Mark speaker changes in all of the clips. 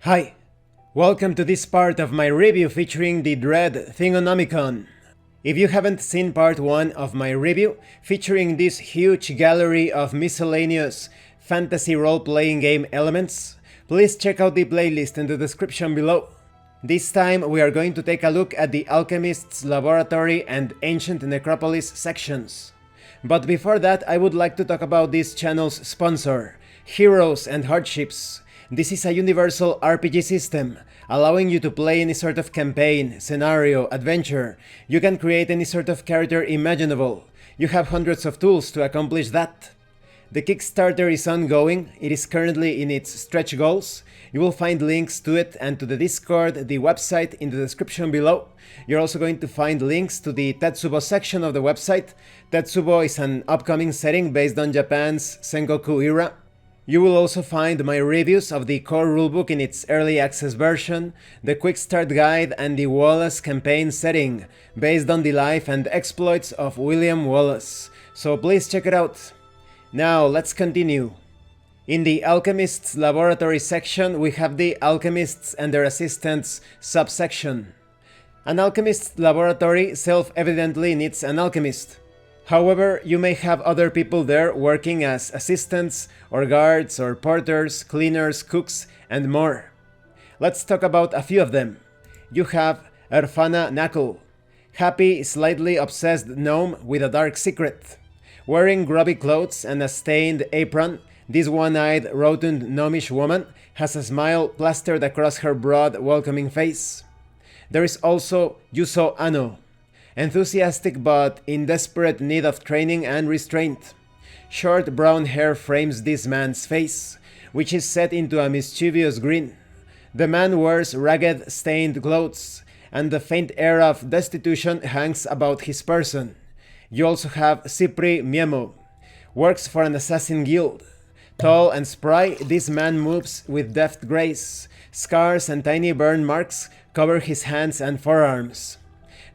Speaker 1: Hi, welcome to this part of my review featuring the Dread Thingonomicon. If you haven't seen part 1 of my review featuring this huge gallery of miscellaneous fantasy role-playing game elements, please check out the playlist in the description below. This time we are going to take a look at the Alchemist's Laboratory and Ancient Necropolis sections. But before that, I would like to talk about this channel's sponsor, Heroes and Hardships. This is a universal RPG system, allowing you to play any sort of campaign, scenario, adventure. You can create any sort of character imaginable. You have hundreds of tools to accomplish that. The Kickstarter is ongoing, it is currently in its stretch goals. You will find links to it and to the Discord, the website in the description below. You're also going to find links to the Tetsubo section of the website. Tetsubo is an upcoming setting based on Japan's Sengoku era. You will also find my reviews of the core rulebook in its early access version, the Quickstart guide and the Wallace campaign setting, based on the life and exploits of William Wallace, so please check it out. Now let's continue. In the Alchemist's Laboratory section we have the Alchemists and their assistants subsection. An Alchemist's laboratory self-evidently needs an alchemist. However, you may have other people there working as assistants, or guards, or porters, cleaners, cooks, and more. Let's talk about a few of them. You have Erfana Knuckle, happy, slightly obsessed gnome with a dark secret. Wearing grubby clothes and a stained apron, this one-eyed, rotund gnomish woman has a smile plastered across her broad, welcoming face. There is also Yuso Ano, enthusiastic but in desperate need of training and restraint. Short brown hair frames this man's face, which is set into a mischievous grin. The man wears ragged, stained clothes, and the faint air of destitution hangs about his person. You also have Cipri Miemo, works for an assassin guild. Tall and spry, this man moves with deft grace. Scars and tiny burn marks cover his hands and forearms.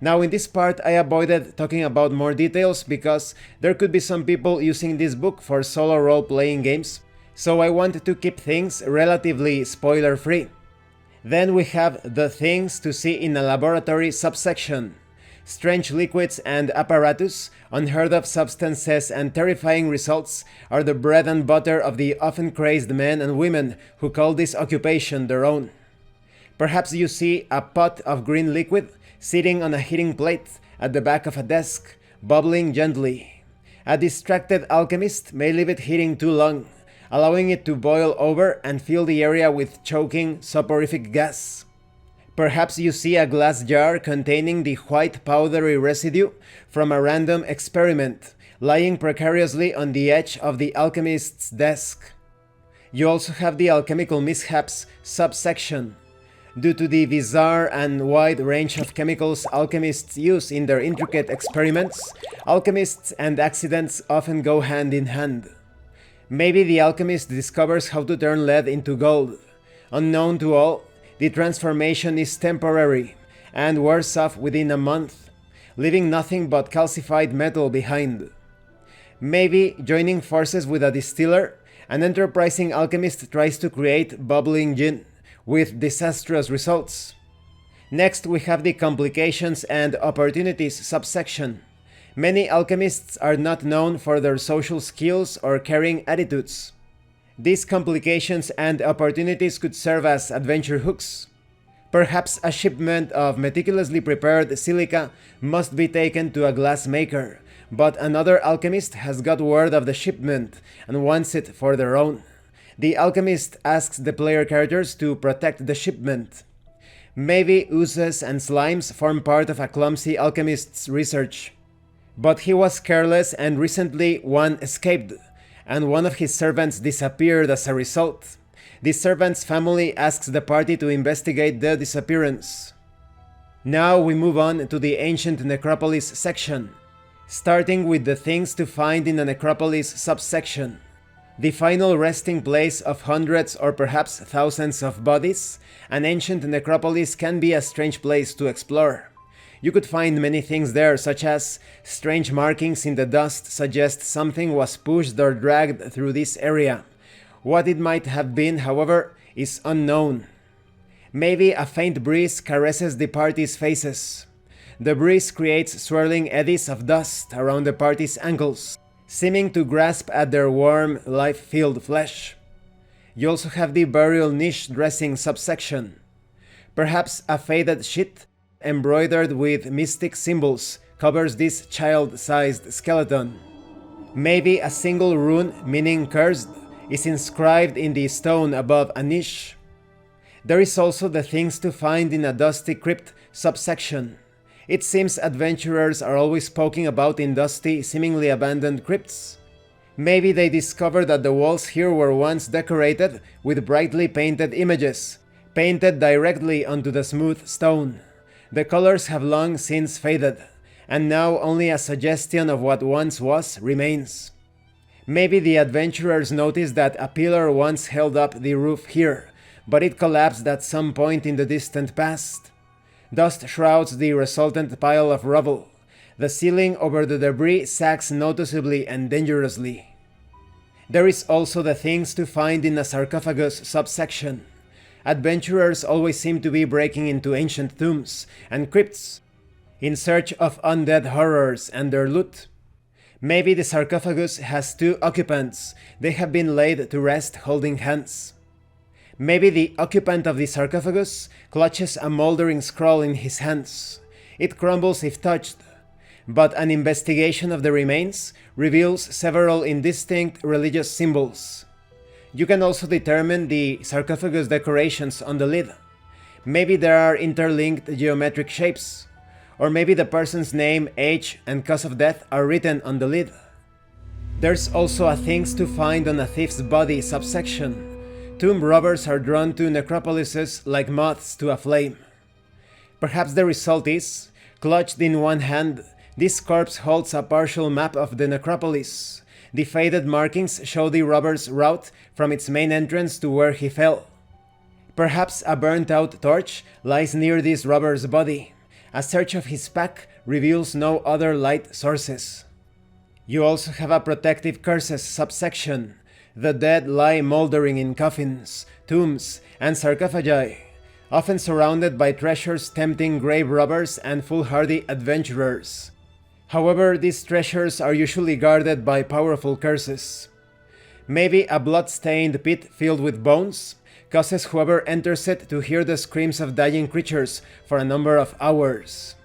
Speaker 1: Now in this part I avoided talking about more details because there could be some people using this book for solo role-playing games, so I wanted to keep things relatively spoiler-free. Then we have the things to see in a laboratory subsection. Strange liquids and apparatus, unheard of substances and terrifying results are the bread and butter of the often crazed men and women who call this occupation their own. Perhaps you see a pot of green liquid sitting on a heating plate at the back of a desk, bubbling gently. A distracted alchemist may leave it heating too long, allowing it to boil over and fill the area with choking, soporific gas. Perhaps you see a glass jar containing the white powdery residue from a random experiment, lying precariously on the edge of the alchemist's desk. You also have the alchemical mishaps subsection. Due to the bizarre and wide range of chemicals alchemists use in their intricate experiments, alchemists and accidents often go hand in hand. Maybe the alchemist discovers how to turn lead into gold. Unknown to all, the transformation is temporary and wears off within a month, leaving nothing but calcified metal behind. Maybe, joining forces with a distiller, an enterprising alchemist tries to create bubbling gin, with disastrous results. Next we have the complications and opportunities subsection. Many alchemists are not known for their social skills or caring attitudes. These complications and opportunities could serve as adventure hooks. Perhaps a shipment of meticulously prepared silica must be taken to a glass maker, but another alchemist has got word of the shipment and wants it for their own. The alchemist asks the player characters to protect the shipment. Maybe oozes and slimes form part of a clumsy alchemist's research. But he was careless and recently one escaped, and one of his servants disappeared as a result. The servant's family asks the party to investigate the disappearance. Now we move on to the Ancient Necropolis section, starting with the things to find in the Necropolis subsection. The final resting place of hundreds or perhaps thousands of bodies, an ancient necropolis can be a strange place to explore. You could find many things there, such as strange markings in the dust suggest something was pushed or dragged through this area. What it might have been, however, is unknown. Maybe a faint breeze caresses the party's faces. The breeze creates swirling eddies of dust around the party's ankles, seeming to grasp at their warm, life-filled flesh. You also have the burial niche dressing subsection. Perhaps a faded sheet embroidered with mystic symbols covers this child-sized skeleton. Maybe a single rune meaning cursed is inscribed in the stone above a niche. There is also the things to find in a dusty crypt subsection. It seems adventurers are always poking about in dusty, seemingly abandoned crypts. Maybe they discovered that the walls here were once decorated with brightly painted images, painted directly onto the smooth stone. The colors have long since faded, and now only a suggestion of what once was remains. Maybe the adventurers noticed that a pillar once held up the roof here, but it collapsed at some point in the distant past. Dust shrouds the resultant pile of rubble. The ceiling over the debris sags noticeably and dangerously. There is also the things to find in a sarcophagus subsection. Adventurers always seem to be breaking into ancient tombs and crypts in search of undead horrors and their loot. Maybe the sarcophagus has two occupants. They have been laid to rest holding hands. Maybe the occupant of the sarcophagus clutches a moldering scroll in his hands. It crumbles if touched, but an investigation of the remains reveals several indistinct religious symbols. You can also determine the sarcophagus decorations on the lid. Maybe there are interlinked geometric shapes, or maybe the person's name, age, and cause of death are written on the lid. There's also a things to find on a thief's body subsection. Tomb robbers are drawn to necropolises like moths to a flame. Perhaps the result is, clutched in one hand, this corpse holds a partial map of the necropolis. The faded markings show the robber's route from its main entrance to where he fell. Perhaps a burnt-out torch lies near this robber's body. A search of his pack reveals no other light sources. You also have a protective curses subsection. The dead lie moldering in coffins, tombs, and sarcophagi, often surrounded by treasures tempting grave robbers and foolhardy adventurers. However, these treasures are usually guarded by powerful curses. Maybe a blood-stained pit filled with bones causes whoever enters it to hear the screams of dying creatures for a number of hours.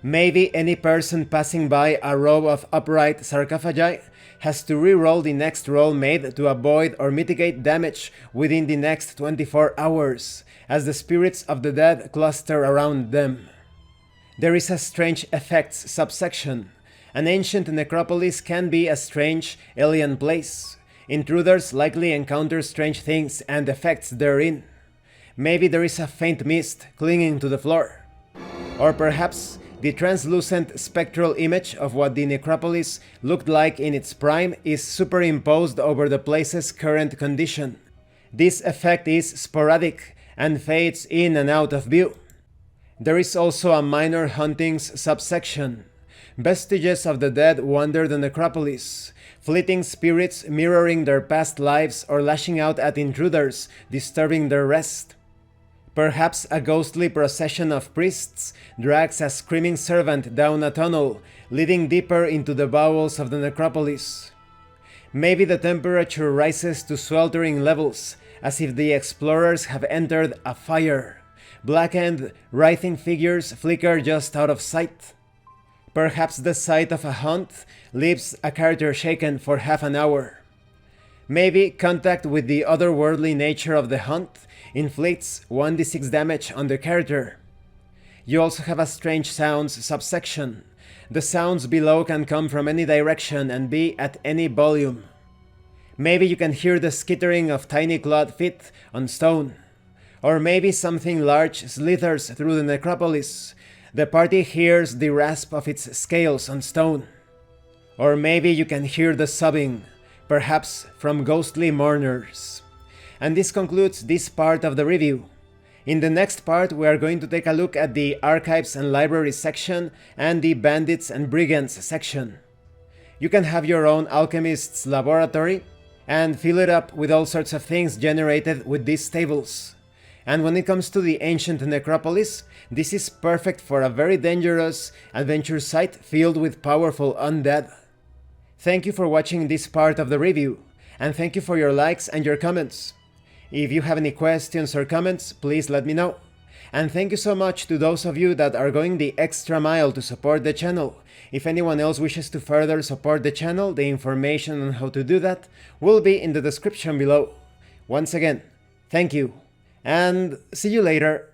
Speaker 1: Maybe any person passing by a row of upright sarcophagi has to re-roll the next roll made to avoid or mitigate damage within the next 24 hours, as the spirits of the dead cluster around them. There is a strange effects subsection. An ancient necropolis can be a strange, alien place. Intruders likely encounter strange things and effects therein. Maybe there is a faint mist clinging to the floor. Or perhaps the translucent spectral image of what the necropolis looked like in its prime is superimposed over the place's current condition. This effect is sporadic and fades in and out of view. There is also a minor hauntings subsection. Vestiges of the dead wander the necropolis, fleeting spirits mirroring their past lives or lashing out at intruders, disturbing their rest. Perhaps a ghostly procession of priests drags a screaming servant down a tunnel, leading deeper into the bowels of the necropolis. Maybe the temperature rises to sweltering levels, as if the explorers have entered a fire. Blackened, writhing figures flicker just out of sight. Perhaps the sight of a haunt leaves a character shaken for half an hour. Maybe contact with the otherworldly nature of the haunt inflicts 1d6 damage on the character. You also have a strange sounds subsection. The sounds below can come from any direction and be at any volume. Maybe you can hear the skittering of tiny clawed feet on stone. Or maybe something large slithers through the necropolis. The party hears the rasp of its scales on stone. Or maybe you can hear the sobbing, perhaps from ghostly mourners. And this concludes this part of the review. In the next part, we are going to take a look at the Archives and Libraries section and the Bandits and Brigands section. You can have your own Alchemist's laboratory and fill it up with all sorts of things generated with these tables. And when it comes to the ancient necropolis, this is perfect for a very dangerous adventure site filled with powerful undead. Thank you for watching this part of the review, and thank you for your likes and your comments. If you have any questions or comments, please let me know. And thank you so much to those of you that are going the extra mile to support the channel. If anyone else wishes to further support the channel, the information on how to do that will be in the description below. Once again, thank you, and see you later.